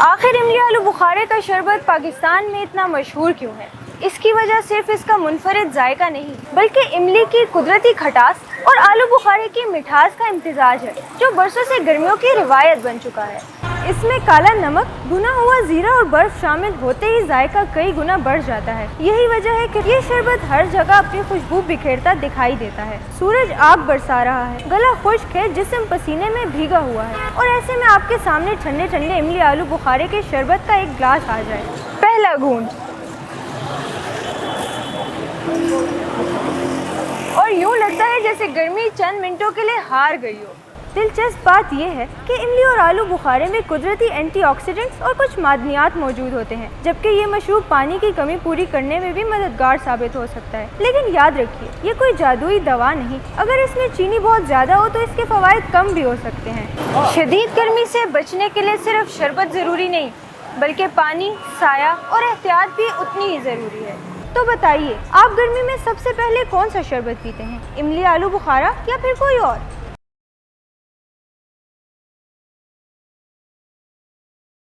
آخر املی آلو بخارے کا شربت پاکستان میں اتنا مشہور کیوں ہے؟ اس کی وجہ صرف اس کا منفرد ذائقہ نہیں بلکہ املی کی قدرتی کھٹاس اور آلو بخارے کی مٹھاس کا امتزاج ہے جو برسوں سے گرمیوں کی روایت بن چکا ہے۔ اس میں کالا نمک، بھنا ہوا زیرہ اور برف شامل ہوتے ہی ذائقہ کئی گنا بڑھ جاتا ہے۔ یہی وجہ ہے کہ یہ شربت ہر جگہ اپنی خوشبو بکھیرتا دکھائی دیتا ہے۔ سورج آگ برسا رہا ہے، گلا خشک ہے، جسم پسینے میں بھیگا ہوا ہے، اور ایسے میں آپ کے سامنے ٹھنڈے ٹھنڈے املی آلو بخارے کے شربت کا ایک گلاس آ جائے۔ پہلا گھونٹ اور یوں لگتا ہے جیسے گرمی چند منٹوں کے لیے ہار گئی ہو۔ دلچسپ بات یہ ہے کہ املی اور آلو بخارے میں قدرتی اینٹی آکسیڈنٹس اور کچھ معدنیات موجود ہوتے ہیں، جبکہ یہ مشروب پانی کی کمی پوری کرنے میں بھی مددگار ثابت ہو سکتا ہے۔ لیکن یاد رکھیے، یہ کوئی جادوئی دوا نہیں۔ اگر اس میں چینی بہت زیادہ ہو تو اس کے فوائد کم بھی ہو سکتے ہیں۔ شدید گرمی سے بچنے کے لیے صرف شربت ضروری نہیں بلکہ پانی، سایہ اور احتیاط بھی اتنی ہی ضروری ہے۔ تو بتائیے، آپ گرمی میں سب سے پہلے کون سا شربت پیتے ہیں؟ املی آلو بخارا یا پھر کوئی اور؟